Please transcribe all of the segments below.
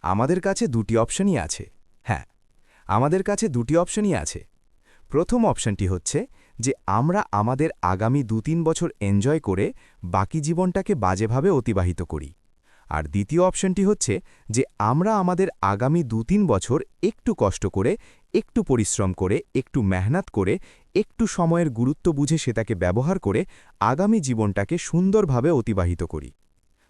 আমাদের কাছে দুটি অপশনই আছে। হ্যাঁ, আমাদের কাছে দুটি অপশনই আছে। প্রথম অপশনটি হচ্ছে যে আমরা আমাদের আগামী ২-৩ বছর এনজয় করে বাকি জীবনটাকে বাজেভাবে অতিবাহিত করি। আর দ্বিতীয় অপশনটি হচ্ছে যে আমরা আমাদের আগামী ২-৩ বছর একটু কষ্ট করে, একটু পরিশ্রম করে, একটু মেহনত করে, একটু সময়ের গুরুত্ব বুঝে সেটাকে ব্যবহার করে আগামী জীবনটাকে সুন্দরভাবে অতিবাহিত করি।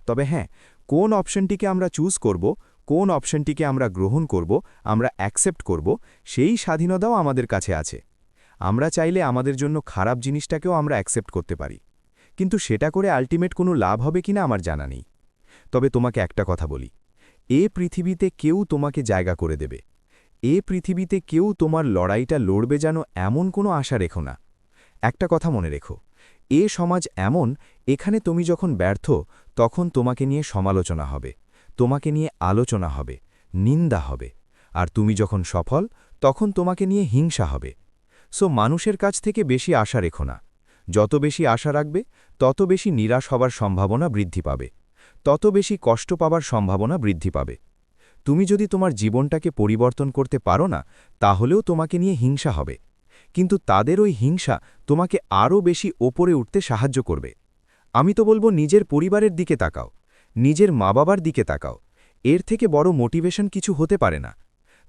তবে হ্যাঁ, কোন অপশনটিকে আমরা চুজ করব, কোন অপশনটিকে আমরা গ্রহণ করব, আমরা অ্যাকসেপ্ট করব, সেই স্বাধীনতাও আমাদের কাছে আছে। আমরা চাইলে আমাদের জন্য খারাপ জিনিসটাকেও আমরা অ্যাকসেপ্ট করতে পারি, কিন্তু সেটা করে আল্টিমেট কোনো লাভ হবে কিনা আমার জানা নেই। তবে তোমাকে একটা কথা বলি, পৃথিবীতে কেউ তোমাকে জায়গা করে দেবে, পৃথিবীতে কেউ তোমার লড়াইটা লড়বে যেন এমন কোনো আশা রেখো না। একটা কথা মনে রেখো, সমাজ এমন, এখানে তুমি যখন ব্যর্থ তখন তোমাকে নিয়ে সমালোচনা হবে, তোমাকে নিয়ে আলোচনা হবে, নিন্দা হবে, আর তুমি যখন সফল তখন তোমাকে নিয়ে হিংসা হবে। মানুষের কাছ থেকে বেশি আশা রেখো না। যত বেশি আশা রাখবে তত বেশি নিরাশ হবার সম্ভাবনা বৃদ্ধি পাবে, তত বেশি কষ্ট পাবার সম্ভাবনা বৃদ্ধি পাবে। তুমি যদি তোমার জীবনটাকে পরিবর্তন করতে পারো না, তাহলেও তোমাকে নিয়ে হিংসা হবে, কিন্তু তাদের ওই হিংসা তোমাকে আরও বেশি ওপরে উঠতে সাহায্য করবে। আমি তো বলবো নিজের পরিবারের দিকে তাকাও, নিজের মা বাবার দিকে তাকাও, এর থেকে বড় মোটিভেশন কিছু হতে পারে না।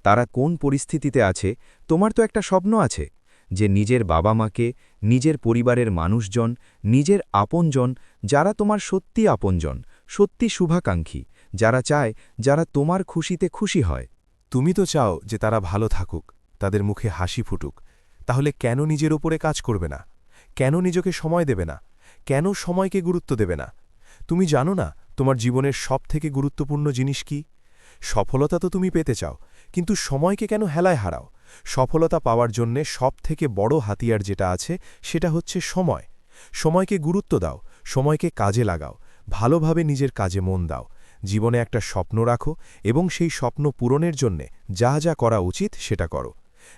তারা কোন পরিস্থিতিতে আছে, তোমার তো একটা স্বপ্ন আছে যে নিজের বাবা মাকে, নিজের পরিবারের মানুষজন, নিজের আপনজন, যারা তোমার সত্যি আপনজন, সত্যি শুভাকাঙ্ক্ষী, যারা চায়, যারা তোমার খুশিতে খুশি হয়। তুমি তো চাও যে তারা ভালো থাকুক, তাদের মুখে হাসি ফুটুক। তাহলে কেন নিজের ওপরে কাজ করবে না? কেন নিজকে সময় দেবে না? কেন সময়কে গুরুত্ব দেবে না? তুমি জানো না তোমার জীবনের সবথেকে গুরুত্বপূর্ণ জিনিস কি? সফলতা তো তুমি পেতে চাও, কিন্তু সময়কে কেন হেলায় হারাও? সফলতা পাওয়ার জন্যে সবথেকে বড় হাতিয়ার যেটা আছে সেটা হচ্ছে সময়। সময়কে গুরুত্ব দাও, সময়কে কাজে লাগাও, ভালোভাবে নিজের কাজে মন দাও। জীবনে একটা স্বপ্ন রাখো এবং সেই স্বপ্ন পূরণের জন্যে যা যা করা উচিত সেটা করো।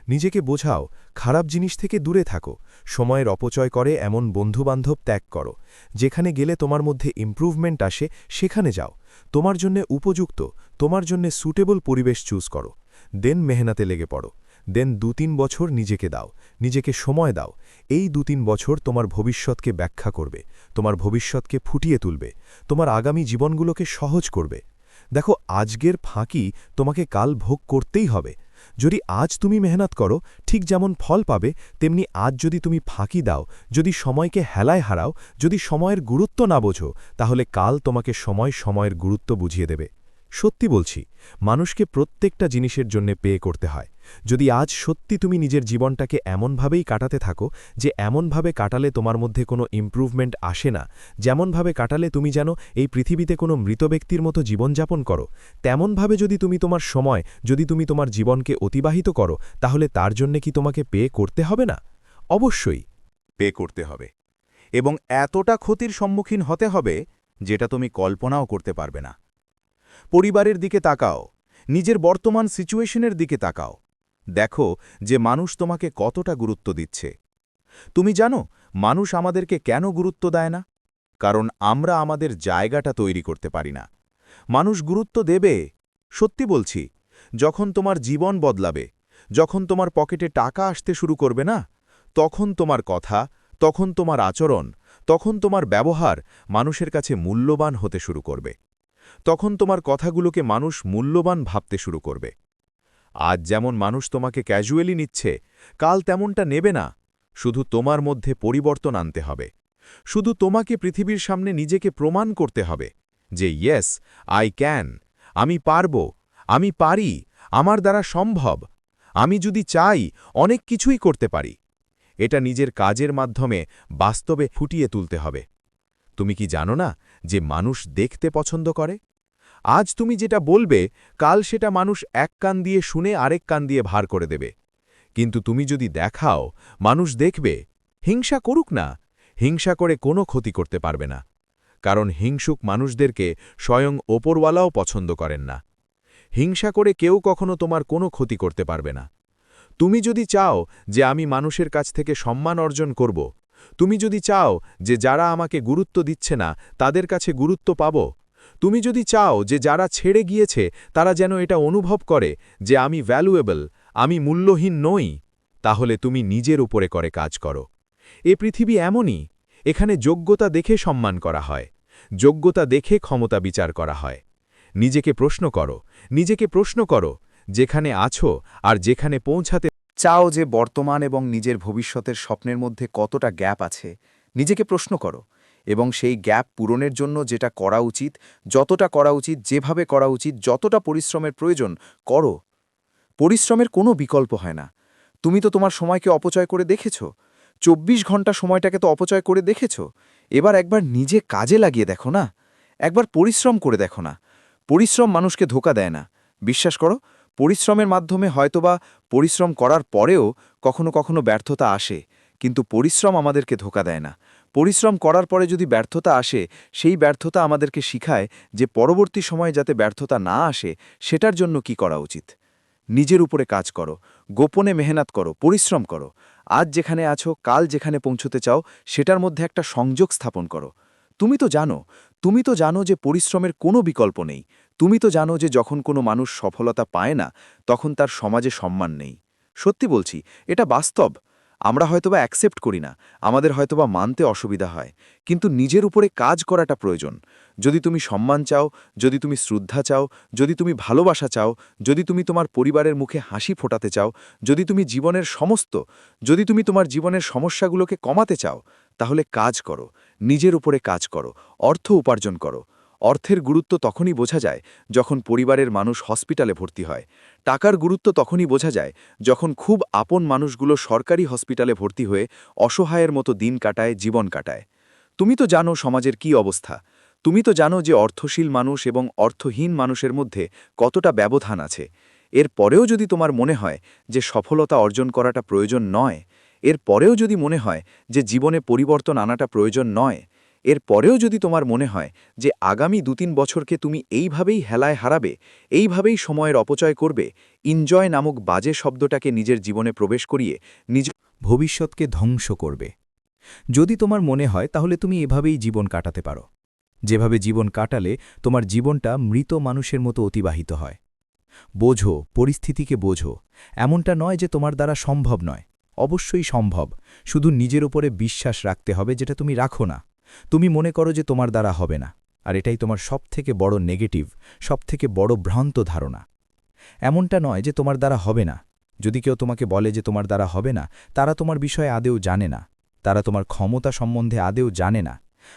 নিজেকে বোঝাও, খারাপ জিনিস থেকে দূরে থাকো, সময়ের অপচয় করে এমন বন্ধুবান্ধব ত্যাগ করো। যেখানে গেলে তোমার মধ্যে ইমপ্রুভমেন্ট আসে সেখানে যাও। তোমার জন্যে উপযুক্ত, তোমার জন্যে সুটেবল পরিবেশ চুজ করো। দেন মেহনতে লেগে পড়ো। দেন ২-৩ বছর নিজেকে দাও, নিজেকে সময় দাও। এই ২-৩ বছর তোমার ভবিষ্যৎকে ব্যাখ্যা করবে, তোমার ভবিষ্যৎকে ফুটিয়ে তুলবে, তোমার আগামী জীবনগুলোকে সহজ করবে। দেখো, আজকের ফাঁকি তোমাকে কাল ভোগ করতেই হবে। যদি আজ তুমি মেহনত করো, ঠিক যেমন ফল পাবে, তেমনি আজ যদি তুমি ফাঁকি দাও, যদি সময়কে হেলায় হারাও, যদি সময়ের গুরুত্ব না বোঝো, তাহলে কাল তোমাকে সময়ের গুরুত্ব বুঝিয়ে দেবে। সত্যি বলছি, মানুষকে প্রত্যেকটা জিনিসের জন্য পে করতে হয়। যদি আজ সত্যি তুমি নিজের জীবনটাকে এমনভাবেই কাটাতে থাকো যে এমনভাবে কাটালে তোমার মধ্যে কোনো ইমপ্রুভমেন্ট আসে না, যেমনভাবে কাটালে তুমি যেন এই পৃথিবীতে কোনো মৃত ব্যক্তির মতো জীবনযাপন করো, তেমনভাবে যদি তুমি তোমার সময়, যদি তুমি তোমার জীবনকে অতিবাহিত করো, তাহলে তার জন্যে কি তোমাকে পে করতে হবে না? অবশ্যই পে করতে হবে, এবং এতটা ক্ষতির সম্মুখীন হতে হবে যেটা তুমি কল্পনাও করতে পারবে না। পরিবারের দিকে তাকাও, নিজের বর্তমান সিচুয়েশনের দিকে তাকাও, দেখো যে মানুষ তোমাকে কতটা গুরুত্ব দিচ্ছে। তুমি জানো মানুষ আমাদেরকে কেন গুরুত্ব দেয় না? কারণ আমরা আমাদের জায়গাটা তৈরি করতে পারি না। মানুষ গুরুত্ব দেবে, সত্যি বলছি, যখন তোমার জীবন বদলাবে, যখন তোমার পকেটে টাকা আসতে শুরু করবে না, তখন তোমার কথা, তখন তোমার আচরণ, তখন তোমার ব্যবহার মানুষের কাছে মূল্যবান হতে শুরু করবে। তখন তোমার কথাগুলোকে মানুষ মূল্যবান ভাবতে শুরু করবে। আজ যেমন মানুষ তোমাকে ক্যাজুয়ালি নিচ্ছে, কাল তেমনটা নেবে না। শুধু তোমার মধ্যে পরিবর্তন আনতে হবে। শুধু তোমাকে পৃথিবীর সামনে নিজেকে প্রমাণ করতে হবে যে ইয়েস, আই ক্যান, আমি পারব, আমি পারি, আমার দ্বারা সম্ভব, আমি যদি চাই অনেক কিছুই করতে পারি। এটা নিজের কাজের মাধ্যমে বাস্তবে ফুটিয়ে তুলতে হবে। তুমি কি জানো না যে মানুষ দেখতে পছন্দ করে? আজ তুমি যেটা বলবে, কাল সেটা মানুষ এক কান দিয়ে শুনে আরেক কান দিয়ে ভার করে দেবে। কিন্তু তুমি যদি দেখাও, মানুষ দেখবে। হিংসা করুক না, হিংসা করে কোনো ক্ষতি করতে পারবে না। কারণ হিংসুক মানুষদেরকে স্বয়ং ওপরওয়ালাও পছন্দ করেন না। হিংসা করে কেউ কখনো তোমার কোনো ক্ষতি করতে পারবে না। তুমি যদি চাও যে আমি মানুষের কাছ থেকে সম্মান অর্জন করব, তুমি যদি চাও যে যারা আমাকে গুরুত্ব দিচ্ছে না তাদের কাছে গুরুত্ব পাব, তুমি যদি চাও যে যারা ছেড়ে গিয়েছে তারা যেন এটা অনুভব করে যে আমি ভ্যালুয়েবল, আমি মূল্যহীন নই, তাহলে তুমি নিজের উপরে করে কাজ করো। এ পৃথিবী এমনই, এখানে যোগ্যতা দেখে সম্মান করা হয়, যোগ্যতা দেখে ক্ষমতা বিচার করা হয়। নিজেকে প্রশ্ন করো যেখানে আছো আর যেখানে পৌঁছাতে চাও, যে বর্তমান এবং নিজের ভবিষ্যতের স্বপ্নের মধ্যে কতটা গ্যাপ আছে নিজেকে প্রশ্ন করো, এবং সেই গ্যাপ পূরণের জন্য যেটা করা উচিত, যতটা করা উচিত, যেভাবে করা উচিত, যতটা পরিশ্রমের প্রয়োজন করো। পরিশ্রমের কোনো বিকল্প হয় না। তুমি তো তোমার সময়কে অপচয় করে দেখেছ, ২৪ ঘন্টা সময়টাকে তো অপচয় করে দেখেছ। এবার একবার নিজে কাজে লাগিয়ে দেখো না, একবার পরিশ্রম করে দেখো না। পরিশ্রম মানুষকে ধোঁকা দেয় না, বিশ্বাস করো। পরিশ্রমের মাধ্যমে হয়তোবা পরিশ্রম করার পরেও কখনো কখনো ব্যর্থতা আসে, কিন্তু পরিশ্রম আমাদেরকে ধোঁকা দেয় না। পরিশ্রম করার পরে যদি ব্যর্থতা আসে, সেই ব্যর্থতা আমাদেরকে শিখায় যে পরবর্তী সময়ে যাতে ব্যর্থতা না আসে সেটার জন্য কি করা উচিত। নিজের উপরে কাজ করো, গোপনে মেহনত করো, পরিশ্রম করো। আজ যেখানে আছো, কাল যেখানে পৌঁছতে চাও, সেটার মধ্যে একটা সংযোগ স্থাপন করো। তুমি তো জানো যে পরিশ্রমের কোনো বিকল্প নেই। তুমি তো জানো যে যখন কোনো মানুষ সফলতা পায় না, তখন তার সমাজে সম্মান নেই। সত্যি বলছি, এটা বাস্তব। আমরা হয়তোবা অ্যাকসেপ্ট করি না, আমাদের হয়তোবা মানতে অসুবিধা হয়, কিন্তু নিজের উপরে কাজ করাটা প্রয়োজন। যদি তুমি সম্মান চাও, যদি তুমি শ্রদ্ধা চাও, যদি তুমি ভালোবাসা চাও, যদি তুমি তোমার পরিবারের মুখে হাসি ফোটাতে চাও, যদি তুমি তোমার জীবনের সমস্যাগুলোকে কমাতে চাও, তাহলে কাজ করো, নিজের উপরে কাজ করো, অর্থ উপার্জন করো। অর্থের গুরুত্ব তখনই বোঝা যায় যখন পরিবারের মানুষ হসপিটালে ভর্তি হয়। টাকার গুরুত্ব তখনই বোঝা যায় যখন খুব আপন মানুষগুলো সরকারি হসপিটালে ভর্তি হয়ে অসহায়ের মতো দিন কাটায়, জীবন কাটায়। তুমি তো জানো সমাজের কি অবস্থা। তুমি তো জানো যে অর্থশীল মানুষ এবং অর্থহীন মানুষের মধ্যে কতটা ব্যবধান আছে। এর পরেও যদি তোমার মনে হয় যে সফলতা অর্জন করাটা প্রয়োজন নয়, এর পরেও যদি মনে হয় যে জীবনে পরিবর্তন আনাটা প্রয়োজন নয়, এর পরেও যদি তোমার মনে হয় যে আগামী ২-৩ বছরকে তুমি এইভাবেই হেলায় হারাবে, এইভাবেই সময়ের অপচয় করবে, ইনজয় নামক বাজে শব্দটাকে নিজের জীবনে প্রবেশ করিয়ে নিজ ভবিষ্যৎকে ধ্বংস করবে, যদি তোমার মনে হয় তাহলে তুমি এভাবেই জীবন কাটাতে পারো। যেভাবে জীবন কাটালে তোমার জীবনটা মৃত মানুষের মতো অতিবাহিত হয়। বোঝো, পরিস্থিতিকে বোঝো। এমনটা নয় যে তোমার দ্বারা সম্ভব নয়, অবশ্যই সম্ভব। শুধু নিজের উপরে বিশ্বাস রাখতে হবে, যেটা তুমি রাখো না। তুমি মনে করো যে তোমার দ্বারা হবে না, আর এটাই তোমার সবথেকে বড় নেগেটিভ, সবথেকে বড় ভ্রান্ত ধারণা। এমনটা নয় যে তোমার দ্বারা হবে না। যদি কেউ তোমাকে বলে যে তোমার দ্বারা হবে না, তারা তোমার বিষয়ে আদেও জানে না, তারা তোমার ক্ষমতা সম্বন্ধে আদেও জানে না।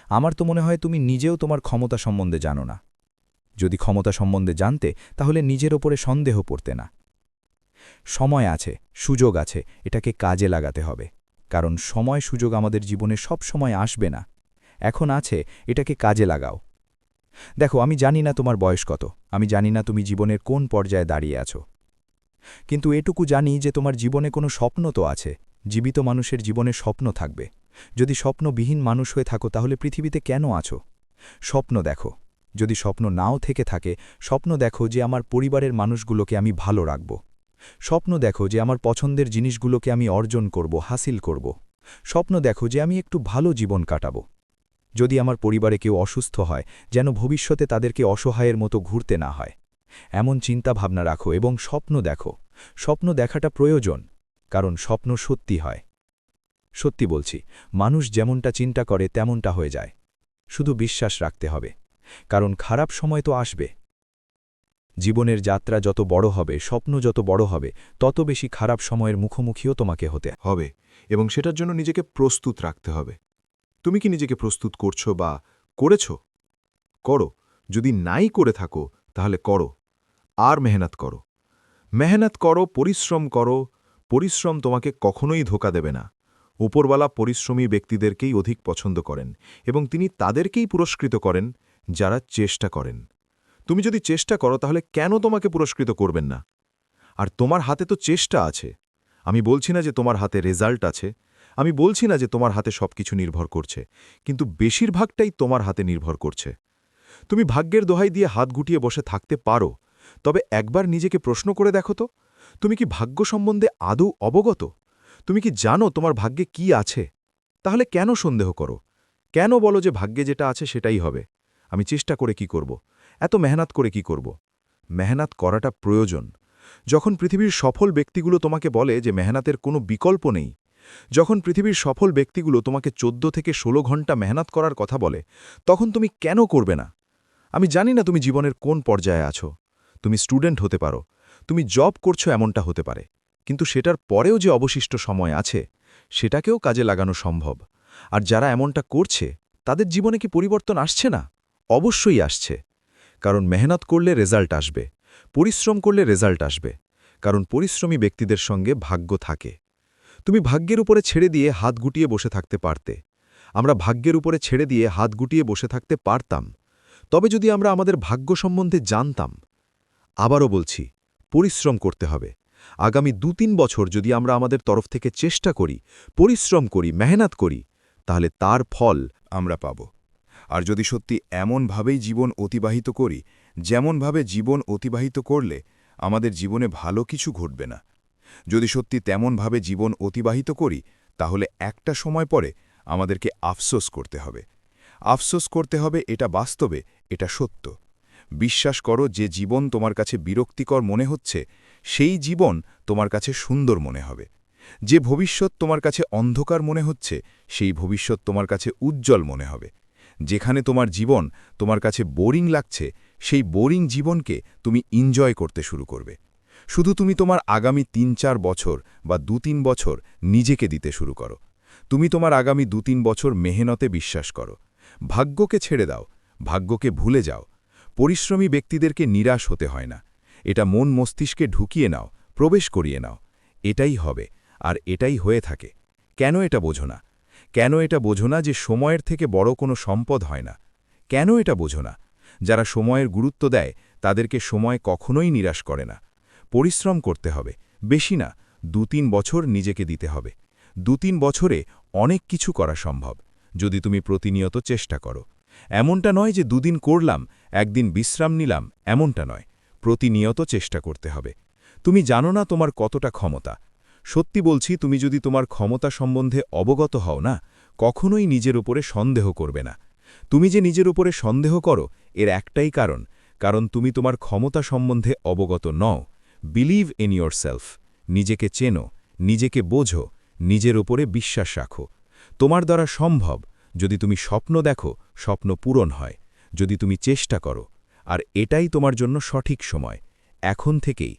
আমার তো মনে হয় তুমি নিজেও তোমার ক্ষমতা সম্বন্ধে জানো না। যদি ক্ষমতা সম্বন্ধে জানতে, তাহলে নিজের ওপরে সন্দেহ পড়তে না। সময় আছে, সুযোগ আছে, এটাকে কাজে লাগাতে হবে। কারণ সময় সুযোগ আমাদের জীবনে সব সময় আসবে না। এখন আছে, এটাকে কাজে লাগাও। দেখো, আমি জানি না তোমার বয়স কত, আমি জানি না তুমি জীবনের কোন পর্যায়ে দাঁড়িয়ে আছো, কিন্তু এটুকু জানি যে তোমার জীবনে কোনো স্বপ্ন তো আছে। জীবিত মানুষের জীবনে স্বপ্ন থাকবে। যদি স্বপ্নবিহীন মানুষ হয়ে থাকো, তাহলে পৃথিবীতে কেন আছো? স্বপ্ন দেখো। যদি স্বপ্ন নাও থেকে থাকে, স্বপ্ন দেখো যে আমার পরিবারের মানুষগুলোকে আমি ভালো রাখব। স্বপ্ন দেখো যে আমার পছন্দের জিনিসগুলোকে আমি অর্জন করব, হাসিল করব। স্বপ্ন দেখো যে আমি একটু ভালো জীবন কাটাব। যদি আমার পরিবারে কেউ অসুস্থ হয়, যেন ভবিষ্যতে তাদেরকে অসহায়ের মতো ঘুরতে না হয়। এমন চিন্তা ভাবনা রাখো এবং স্বপ্ন দেখো। স্বপ্ন দেখাটা প্রয়োজন, কারণ স্বপ্ন সত্যি হয়। সত্যি বলছি, মানুষ যেমনটা চিন্তা করে তেমনটা হয়ে যায়। শুধু বিশ্বাস রাখতে হবে, কারণ খারাপ সময় তো আসবে। জীবনের যাত্রা যত বড় হবে, স্বপ্ন যত বড় হবে, তত বেশি খারাপ সময়ের মুখোমুখিও তোমাকে হতে হবে, এবং সেটার জন্য নিজেকে প্রস্তুত রাখতে হবে। তুমি কি নিজেকে প্রস্তুত করছো বা করেছো? করো। যদি নাই করে থাকো, তাহলে করো, আর মেহনত করো। মেহনত করো, পরিশ্রম করো। পরিশ্রম তোমাকে কখনোই ধোঁকা দেবে না। উপরওয়ালা পরিশ্রমী ব্যক্তিদেরকেই অধিক পছন্দ করেন, এবং তিনি তাদেরকেই পুরস্কৃত করেন যারা চেষ্টা করেন। তুমি যদি চেষ্টা করো, তাহলে কেন তোমাকে পুরস্কৃত করবেন না? আর তোমার হাতে তো চেষ্টা আছে। আমি বলছি না যে তোমার হাতে রেজাল্ট আছে, আমি বলছি না যে তোমার হাতে সবকিছু নির্ভর করছে, কিন্তু বেশিরভাগটাই তোমার হাতে নির্ভর করছে। তুমি ভাগ্যের দোহাই দিয়ে হাত গুটিয়ে বসে থাকতে পারো, তবে একবার নিজেকে প্রশ্ন করে দেখো তো, তুমি কি ভাগ্য সম্বন্ধে আদৌ অবগত? তুমি কি জানো তোমার ভাগ্যে কি আছে? তাহলে কেন সন্দেহ করো? কেন বলো যে ভাগ্যে যেটা আছে সেটাই হবে? আমি চেষ্টা করে কি করব এত মেহনত করে কি করব মেহনত করাটা প্রয়োজন যখন পৃথিবীর সফল ব্যক্তিগুলো তোমাকে বলে যে মেহনতের কোনো বিকল্প নেই যখন পৃথিবীর সফল ব্যক্তিগুলো তোমাকে 14 থেকে 16 ঘন্টা মেহনত করার কথা বলে তখন তুমি কেন করবে না আমি জানি না তুমি জীবনের কোন পর্যায়ে আছো তুমি স্টুডেন্ট হতে পারো তুমি জব করছো এমনটা হতে পারে কিন্তু সেটার পরেও যে অবশিষ্ট সময় আছে সেটাকেও কাজে লাগানো সম্ভব আর যারা এমনটা করছে তাদের জীবনে কি পরিবর্তন আসছে না অবশ্যই আসছে কারণ মেহনত করলে রেজাল্ট আসবে পরিশ্রম করলে রেজাল্ট আসবে কারণ পরিশ্রমী ব্যক্তিদের সঙ্গে ভাগ্য থাকে তুমি ভাগ্যের উপরে ছেড়ে দিয়ে হাত গুটিয়ে বসে থাকতে পারতে আমরা ভাগ্যের উপরে ছেড়ে দিয়ে হাত গুটিয়ে বসে থাকতে পারতাম তবে যদি আমরা আমাদের ভাগ্য সম্বন্ধে জানতাম আবারও বলছি পরিশ্রম করতে হবে আগামী 2-3 বছর যদি আমরা আমাদের তরফ থেকে চেষ্টা করি পরিশ্রম করি মেহনত করি তাহলে তার ফল আমরা পাব আর যদি সত্যি এমনভাবেই জীবন অতিবাহিত করি যেমনভাবে জীবন অতিবাহিত করলে আমাদের জীবনে ভালো কিছু ঘটবে না যদি সত্যি তেমনভাবে জীবন অতিবাহিত করি তাহলে একটা সময় পরে আমাদেরকে আফসোস করতে হবে আফসোস করতে হবে এটা বাস্তবে এটা সত্য বিশ্বাস করো যে জীবন তোমার কাছে বিরক্তিকর মনে হচ্ছে সেই জীবন তোমার কাছে সুন্দর মনে হবে যে ভবিষ্যৎ তোমার কাছে অন্ধকার মনে হচ্ছে সেই ভবিষ্যৎ তোমার কাছে উজ্জ্বল মনে হবে যেখানে তোমার জীবন তোমার কাছে বোরিং লাগছে সেই বোরিং জীবনকে তুমি এনজয় করতে শুরু করবে শুধু তুমি তোমার আগামী 3-4 বছর বা 2-3 বছর নিজেকে দিতে শুরু করো তুমি তোমার আগামী 2-3 বছর মেহনতে বিশ্বাস করো ভাগ্যকে ছেড়ে দাও ভাগ্যকে ভুলে যাও পরিশ্রমী ব্যক্তিদেরকে নিরাশ হতে হয় না এটা মন মস্তিষ্কে ঢুকিয়ে নাও প্রবেশ করিয়ে নাও এটাই হবে আর এটাই হয়ে থাকে কেন এটা বোঝো না কেন এটা বোঝো না যে সময়ের থেকে বড় কোনো সম্পদ হয় না কেন এটা বোঝো না যারা সময়ের গুরুত্ব দেয় তাদেরকে সময় কখনোই নিরাশ করে না পরিশ্রম করতে হবে বেশি না 2-3 বছর নিজেকে দিতে হবে 2-3 বছরে অনেক কিছু করা সম্ভব যদি তুমি প্রতিনিয়ত চেষ্টা করো এমনটা নয় যে 2 দিন করলাম একদিন বিশ্রাম নিলাম এমনটা নয় প্রতিনিয়ত চেষ্টা করতে হবে তুমি জানো না তোমার কতটা ক্ষমতা সত্যি বলছি তুমি যদি তোমার ক্ষমতা সম্বন্ধে অবগত হও না কখনোই নিজের উপরে সন্দেহ করবে না তুমি যে নিজের উপরে সন্দেহ করো এর একটাই কারণ তুমি তোমার ক্ষমতা সম্বন্ধে অবগত নও বিলিভ ইন ইয়োরসেলফ নিজেকে চেনো নিজেকে বোঝো নিজের উপরে বিশ্বাস রাখো তোমার দ্বারা সম্ভব যদি তুমি স্বপ্ন দেখো স্বপ্ন পূরণ হয় যদি তুমি চেষ্টা করো আর এটাই তোমার জন্য সঠিক সময় এখন থেকেই